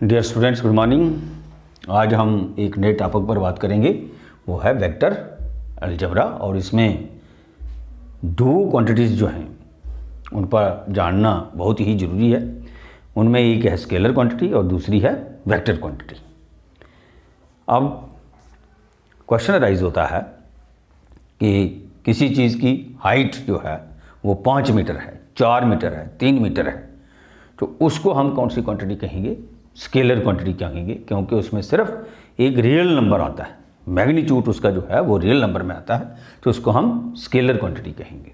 Dear students, good morning. आज हम एक नए टॉपिक पर बात करेंगे, वो है वेक्टर अलजेब्रा। और इसमें दो क्वांटिटीज़ जो हैं उन पर जानना बहुत ही ज़रूरी है। उनमें एक है स्केलर क्वांटिटी और दूसरी है वेक्टर क्वांटिटी। अब क्वेश्चन राइज होता है कि किसी चीज़ की हाइट जो है वो 5 मीटर है, 4 मीटर है, 3 मीटर है, तो उसको हम कौन सी क्वांटिटी कहेंगे? स्केलर क्वांटिटी कहेंगे, क्योंकि उसमें सिर्फ एक रियल नंबर आता है, मैग्नीट्यूड उसका जो है वो रियल नंबर में आता है, तो उसको हम स्केलर क्वांटिटी कहेंगे।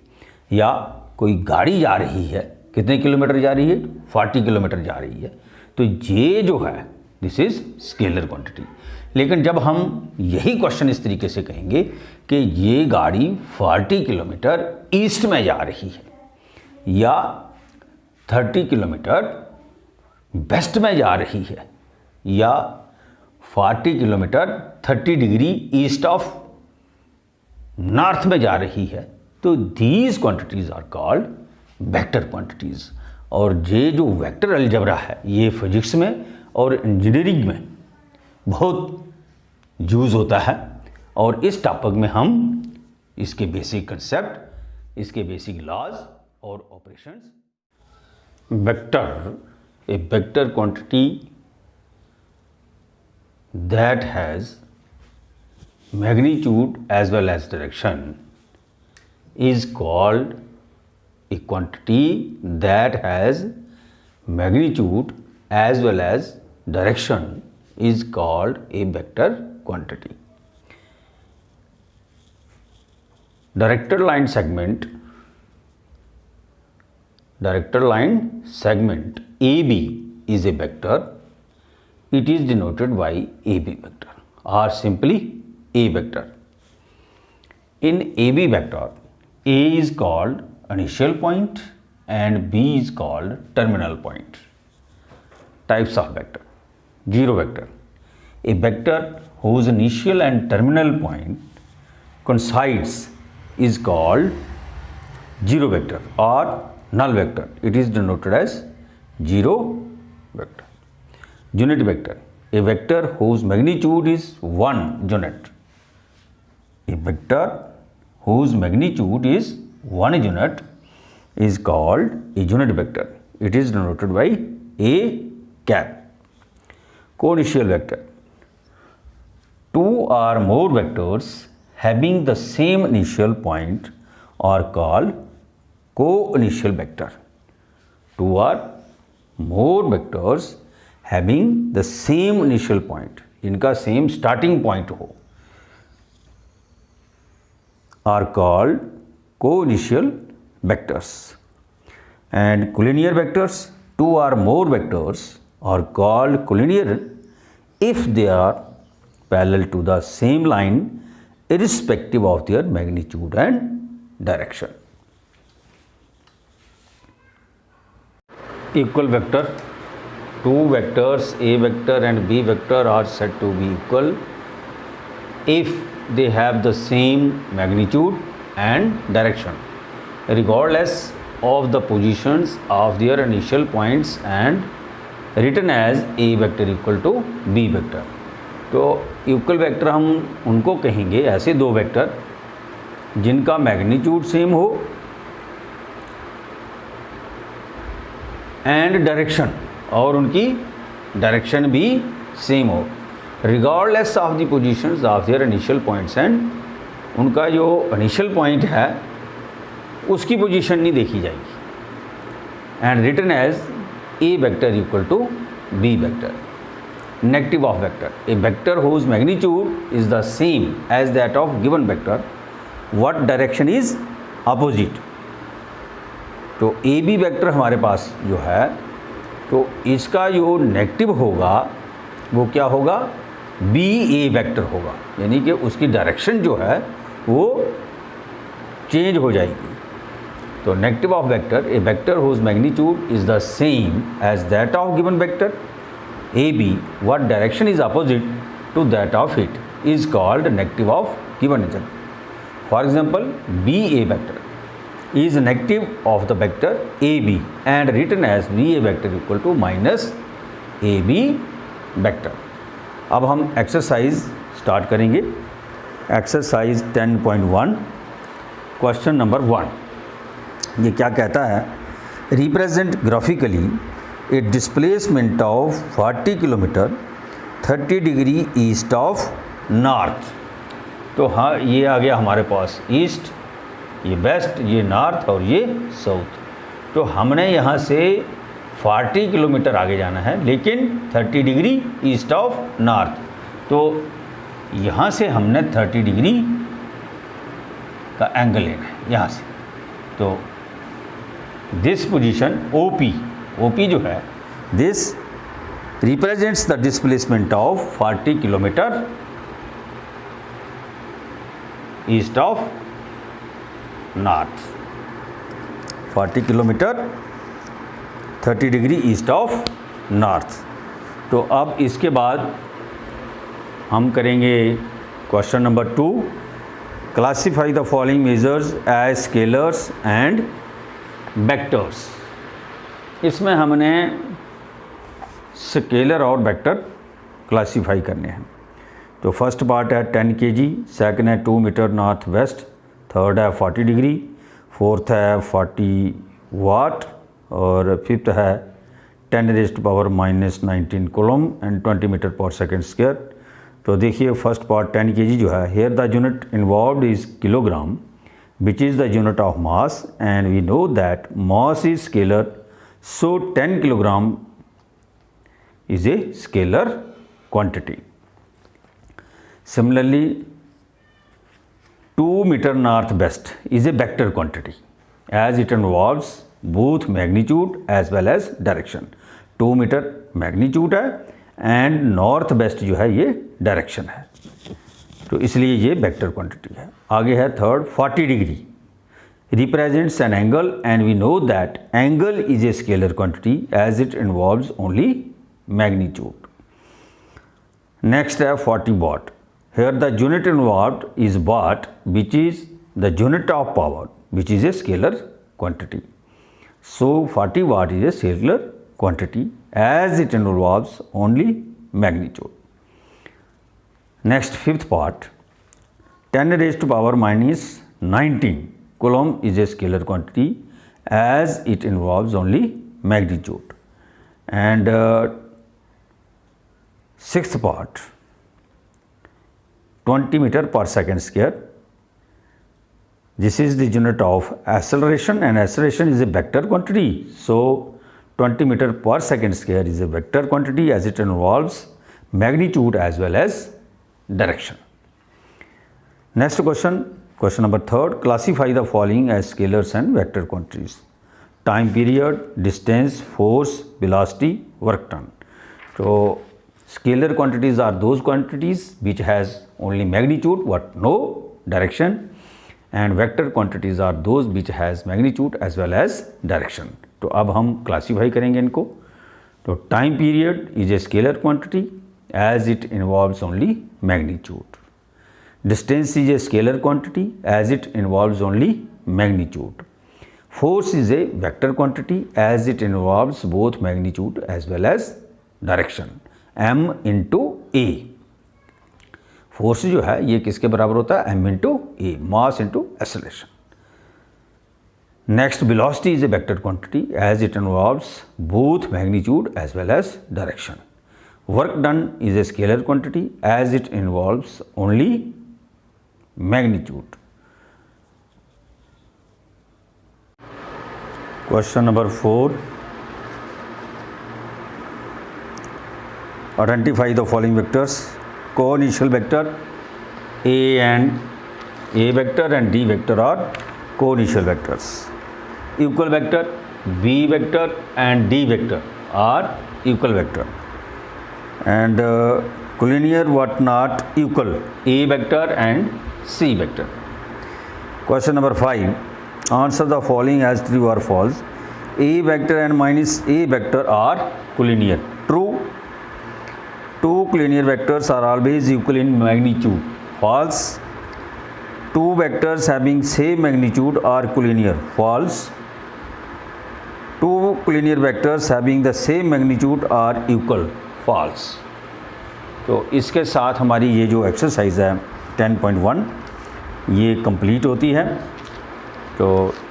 या कोई गाड़ी जा रही है, कितने किलोमीटर जा रही है? 40 किलोमीटर जा रही है, तो ये जो है दिस इज़ स्केलर क्वांटिटी। लेकिन जब हम यही क्वेश्चन इस तरीके से कहेंगे कि ये गाड़ी 40 किलोमीटर ईस्ट में जा रही है या 30 किलोमीटर वेस्ट में जा रही है या 40 kilometre 30 degree east of north में जा रही है, तो these quantities are called vector quantities. और ये जो वेक्टर अलजेब्रा है ये फिजिक्स में और इंजीनियरिंग में बहुत यूज़ होता है। और इस टॉपिक में हम इसके बेसिक कंसेप्ट, इसके बेसिक लॉज और operations. Vector, a vector quantity that has magnitude as well as direction is called a quantity that has magnitude as well as direction is called a vector quantity. Director line segment AB is a vector. It is denoted by AB vector or simply A vector. In AB vector, A is called initial point and B is called terminal point. Types of vector. Zero vector. A vector whose initial and terminal point coincides is called zero vector or null vector. It is denoted as zero vector. Unit vector, a vector whose magnitude is 1 unit. A vector whose magnitude is 1 unit is called a unit vector. It is denoted by A cap. Co-initial vector, two or more vectors having the same initial point are called co-initial vector. Two or more vectors having the same initial point, जिनका same starting point हो, are called co-initial vectors. And collinear vectors, two or more vectors are called collinear if they are parallel to the same line irrespective of their magnitude and direction. Equal vector, two vectors A vector and B vector are said to be equal if they have the same magnitude and direction regardless of the positions of their initial points and written as A vector equal to B vector. तो equal vector हम उनको कहेंगे, ऐसे दो vector जिनका magnitude same हो and direction, और उनकी डायरेक्शन भी सेम हो regardless of the positions of their initial points. And उनका जो इनिशियल पॉइंट है उसकी पोजीशन नहीं देखी जाएगी। And written as A vector equal to B vector. Negative of vector, a vector whose magnitude is the same as that of given vector, what direction is opposite। तो ए B vector हमारे पास जो है, तो इसका जो नेगेटिव होगा वो क्या होगा? बी ए वेक्टर होगा, यानी कि उसकी डायरेक्शन जो है वो चेंज हो जाएगी। तो negative of vector, A vector whose magnitude is the same as that of given vector AB, what direction is opposite to that of it is called negative of given agent. For example, BA vector is negative of the vector AB and written as BA vector equal to minus A B vector. अब हम exercise start करेंगे। Exercise 10.1 question number 1। ये क्या कहता है, represent graphically a displacement of 40 kilometre 30 degree east of north. तो हाँ, ये आ गया हमारे पास ईस्ट, ये वेस्ट, ये नॉर्थ और ये साउथ। तो हमने यहाँ से 40 किलोमीटर आगे जाना है, लेकिन 30 डिग्री ईस्ट ऑफ नॉर्थ। तो यहाँ से हमने 30 डिग्री का एंगल लेना है यहाँ से। तो दिस पोजीशन OP जो है, this represents the displacement of 40 kilometre east of north, 40 kilometre 30 degree east of north. तो अब इसके बाद हम करेंगे question number 2। Classify the following measures as scalars and vectors. इसमें हमने स्केलर और वेक्टर क्लासीफाई करने हैं। तो फर्स्ट पार्ट है 10 kg, सेकंड है 2 मीटर नॉर्थ वेस्ट, थर्ड है 40 डिग्री, फोर्थ है 40 वाट और फिफ्थ है 10⁻⁻19 coulomb and 20 metre per second square. तो देखिए फर्स्ट पार्ट 10 kg जो है, here the unit involved is kilogram which is the unit of mass and we know that mass is scalar, so 10 kilogram is a scalar quantity. Similarly, 2 meter north west is a vector quantity as it involves both magnitude as well as direction. 2 meter magnitude है and north west जो है ये direction है, तो इसलिए ये vector quantity है। आगे है third 40 degree represents an angle and we know that angle is a scalar quantity as it involves only magnitude. Next है 40 watt. Here the unit involved is watt, which is the unit of power, which is a scalar quantity. So 40 watt is a scalar quantity as it involves only magnitude. Next fifth part, 10⁻⁻19 coulomb is a scalar quantity as it involves only magnitude. And sixth part 20 meter per second square. This is the unit of acceleration and acceleration is a vector quantity. So 20 meter per second square is a vector quantity as it involves magnitude as well as direction. Next question, question number 3. Classify the following as scalars and vector quantities. Time period, distance, force, velocity, work done. So scalar quantities are those quantities which has only magnitude but no direction, and vector quantities are those which has magnitude as well as direction. तो अब हम classify करेंगे इनको। तो time period is a scalar quantity as it involves only magnitude. Distance is a scalar quantity as it involves only magnitude. Force is a vector quantity as it involves both magnitude as well as direction. m into a. Force जो है ये किसके बराबर होता है? m into a, mass into acceleration. Next, velocity is a vector quantity as it involves both magnitude as well as direction. Work done is a scalar quantity as it involves only magnitude. Question number 4. Identify the following vectors. Co-initial vector A and A vector and D vector are co-initial vectors. Equal vector B vector and D vector are equal vector. And collinear what not equal A vector and C vector. Question number 5. Answer the following as true or false. A vector and minus A vector are collinear. True. Two collinear vectors are always equal in magnitude. False. Two vectors having same magnitude are collinear. False. Two collinear vectors having the same magnitude are equal, false. तो इसके साथ हमारी ये जो exercise है 10.1 ये complete होती है। तो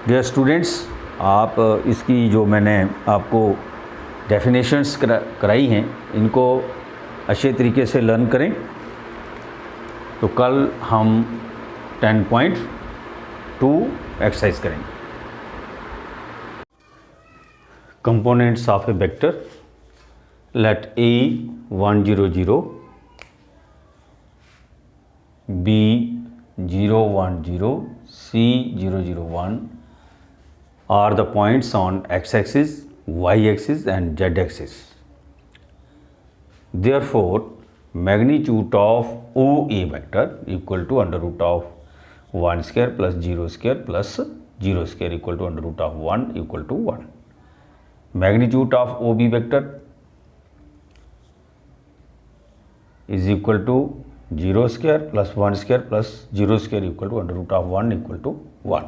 डियर स्टूडेंट्स, आप इसकी जो मैंने आपको डेफिनेशंस कराई हैं इनको अच्छे तरीके से लर्न करें। तो कल हम 10.2 एक्सरसाइज करेंगे। Components of a vector, let A 1 0 0, B 0 1 0, C 0 0 1 are the points on x-axis, y-axis and z-axis. Therefore, magnitude of OA vector equal to under root of 1 square plus 0 square plus 0 square equal to under root of 1 equal to 1. Magnitude of OB vector is equal to 0 square plus 1 square plus 0 square equal to under root of 1 equal to 1.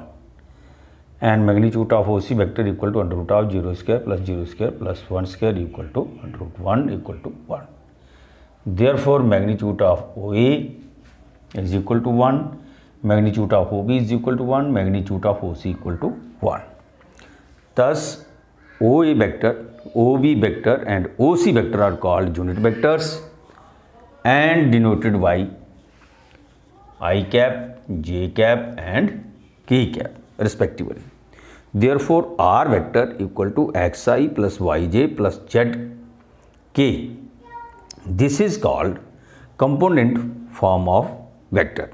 And magnitude of OC vector equal to under root of 0 square plus 0 square plus 1 square equal to under root 1 equal to 1. Therefore, magnitude of OA is equal to 1, magnitude of OB is equal to 1, magnitude of OC equal to 1. Thus, OA vector, OB vector and OC vector are called unit vectors and denoted by I cap, J cap and K cap respectively. Therefore, R vector equal to xi plus yj plus zk. This is called component form of vector.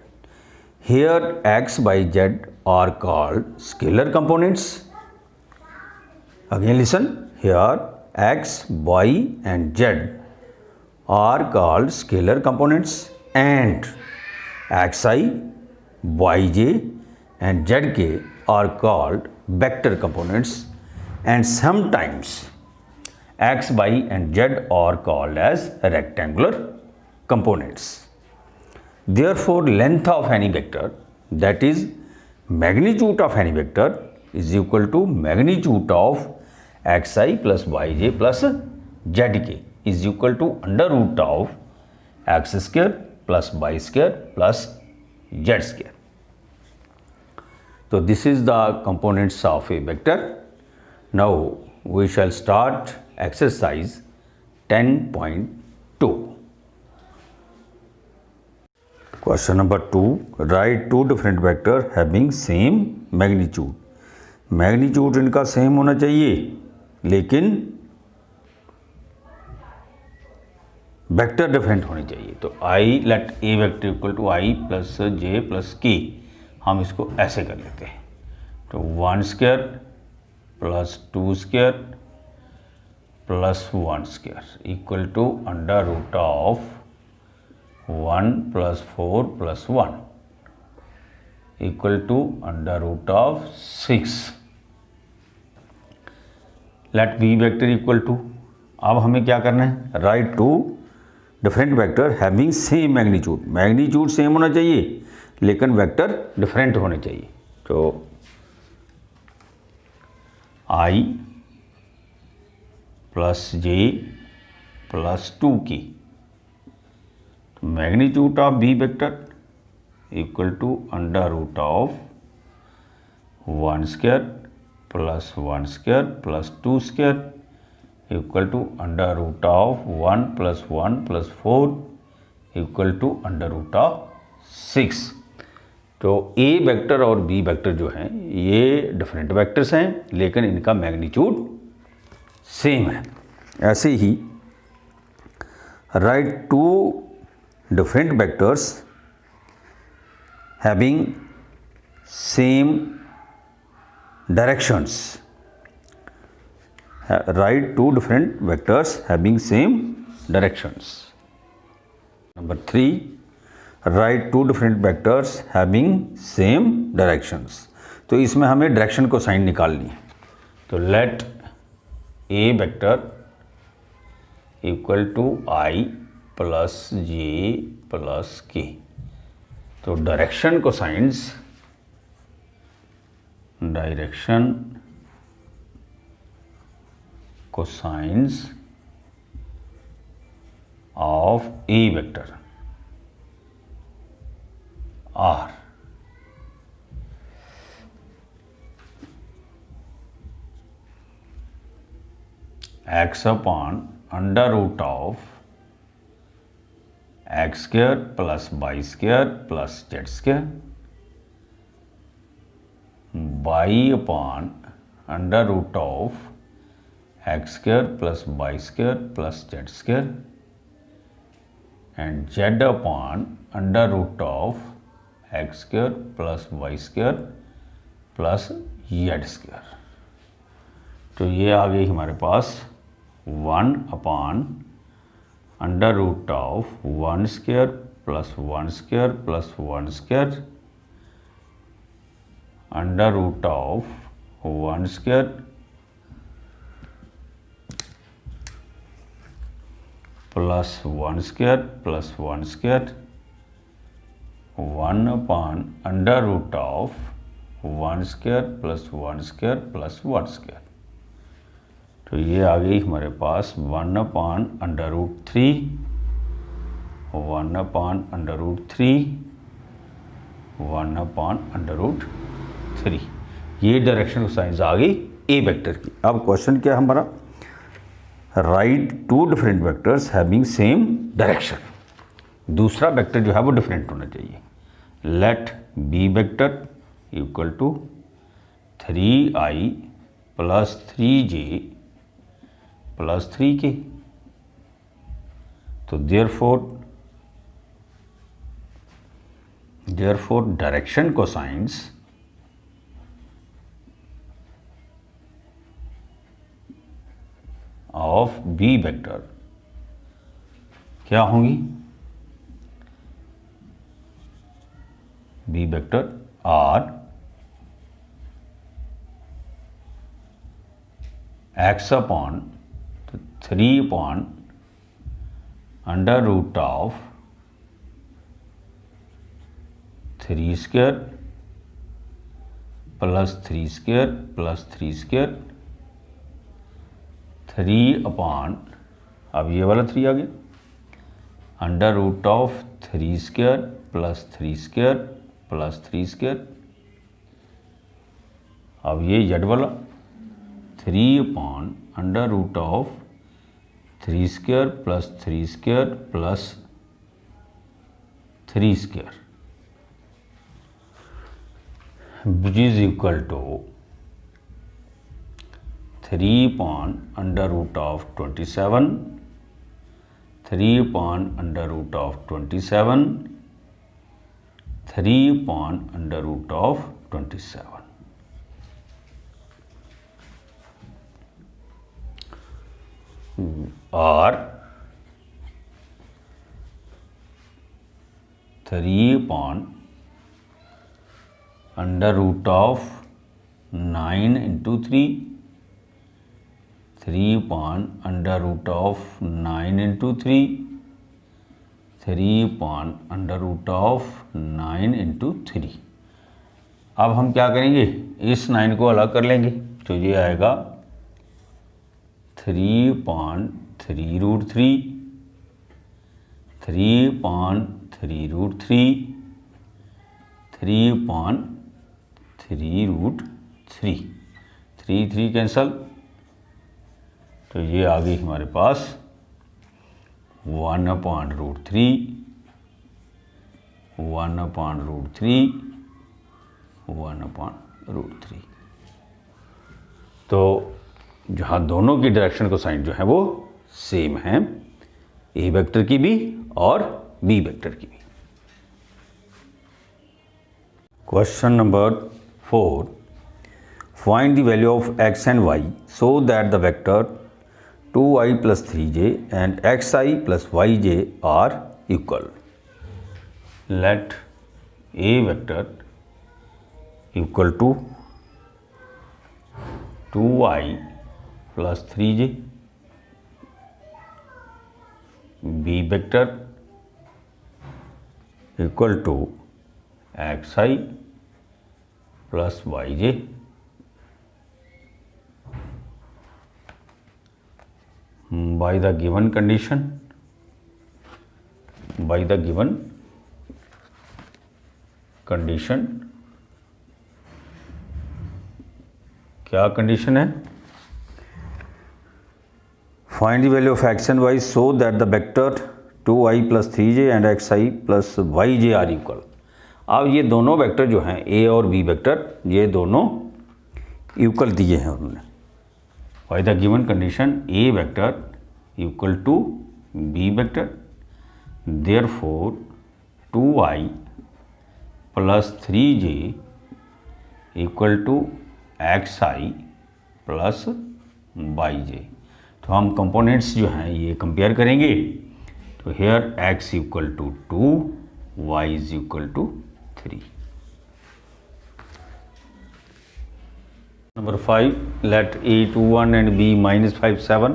Here x, y, z are called scalar components. Again listen, here x, y and z are called scalar components and xi, yj and zk are called vector components, and sometimes x, y and z are called as rectangular components. Therefore, length of any vector, that is magnitude of any vector, is equal to magnitude of xi plus yj plus zk is equal to under root of x square plus y square plus z square. So this is the components of a vector. Now we shall start exercise 10.2. Question number 2. Write two different vector having same magnitude. Magnitude इनका same होना चाहिए, लेकिन vector different होने चाहिए। तो I let A vector equal to i plus j plus k, हम इसको ऐसे कर लेते हैं। तो 1 square plus 2 square plus 1 square equal to under root of 1 plus 4 plus 1 equal to under root of 6। Let B vector equal to, अब हमें क्या करना है, write two different vector having same magnitude. Magnitude same होना चाहिए लेकिन vector different होने चाहिए। तो आई प्लस जे प्लस 2 की, तो magnitude of B vector equal to under root of 1 square plus 1 square plus 2 square equal to under root of 1 plus 1 plus 4 equal to under root of 6। तो A vector और B vector जो हैं ये different vectors हैं लेकिन इनका magnitude same है। ऐसे ही write two different vectors having same directions. Write two different vectors having same directions. Number 3, write two different vectors having same directions. तो इसमें हमें डायरेक्शन को साइन निकालनी है। तो let A vector equal to i plus j plus k. तो direction cosines, direction cosines of A vector are x upon under root of x square plus y square plus z square, y upon under root of x square plus y square plus z square, and z upon under root of x square plus y square plus z square। तो ये आ गई हमारे पास 1 upon under root of 1 square plus 1 square plus 1 square under root of 1 square plus 1 square plus 1 square 1 upon under root of 1 square plus 1 square plus 1 square। तो ये आ गई हमारे पास 1 upon under root 3, 1 upon under root 3, 1 upon under root 3। ये direction cosines आ गई ए vector की। अब question क्या है हमारा, write two different vectors having same direction. दूसरा वेक्टर जो है वो डिफरेंट होना चाहिए। Let B vector equal to 3i plus 3j plus 3k। तो therefore direction cosines of B vector क्या होंगी, B vector are x upon 3 upon under root of 3 square plus 3 square plus 3 square 3 upon, अब ये वाला 3 आ गया, under root of 3 square plus 3 square plus 3 square। अब ये z वाला 3 upon under root of 3 square plus 3 square plus 3 square which is equal to 3 upon under root of 27, 3 upon under root of 27, 3 upon under root of 27। और 3 upon under root of 9 into 3, 3 upon under root of 9 into 3, 3 upon under root of 9 into 3। अब हम क्या करेंगे, इस 9 को अलग कर लेंगे। तो ये आएगा 3 upon 3 root 3, 3 upon 3 root 3, 3 upon 3 root 3, 3 cancel. तो ये आ गई हमारे पास 1 upon root 3, 1 upon root 3, 1 upon root 3। तो जहाँ दोनों की डायरेक्शन कोसाइन जो है वो सेम है, ए वेक्टर की भी और बी वेक्टर की भी। Question number 4, find the value of x and y so that the vector 2i plus 3j and xi plus yj are equal। Let a vector equal to 2i plus 3j, b vector equal to xi plus yj, by the given condition, क्या condition है? Find the value of x and y so that the vector 2i + 3j and xi + yj are equal. अब ये दोनों vector जो हैं ए और B vector, ये दोनों इक्वल दिए हैं उन्होंने। By the given condition A vector equal to B vector, therefore 2i + 3j equal to xi + yj। तो हम कंपोनेंट्स जो हैं ये कंपेयर करेंगे। तो here x equal to 2, y is equal to 3। Number 5, let a21 and b -5, 7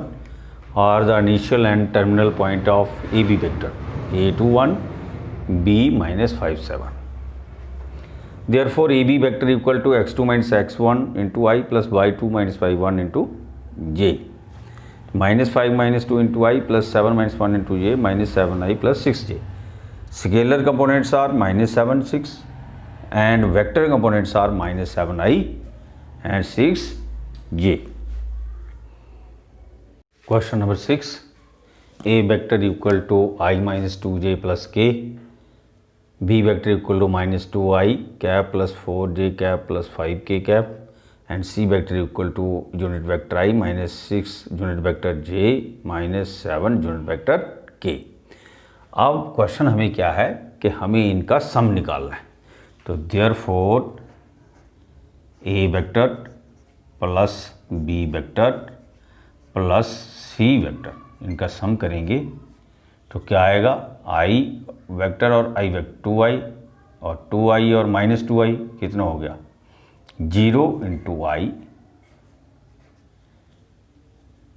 are the initial and terminal point of A B vector a21 b -5, 7। Therefore AB vector equal to x2 - x1 into I plus y2 - y1 into j, -5 - 2 into I plus 7 - 1 into j, -7i plus 6j. Scalar components are -7, 6 and vector components are -7i and 6j. Question number 6, A vector equal to I - 2j plus k, B vector equal to -2i cap plus 4j cap plus 5k cap, and C vector equal to unit vector I minus 6 unit vector j minus 7 unit vector k। अब question हमें क्या है कि हमें इनका सम निकालना है। तो therefore A vector plus B vector plus C vector, इनका सम करेंगे तो क्या आएगा? I वेक्टर और I वेक्टर 2i और 2i और -2i कितना हो गया? 0 into i।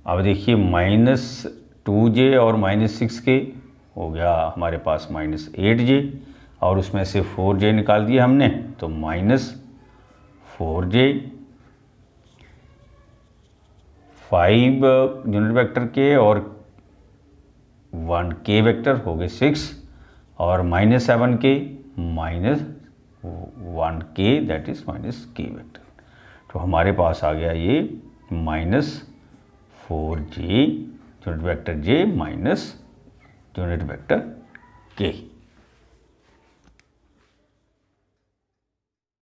अब देखिए -2j और -6k हो गया हमारे पास -8j, और उसमें से 4j निकाल दिया हमने तो -4j, 5 यूनिट वेक्टर के और 1k वेक्टर हो गए 6, और -7k -1k that is -k vector. तो हमारे पास आ गया ये -4j unit vector j minus unit vector k।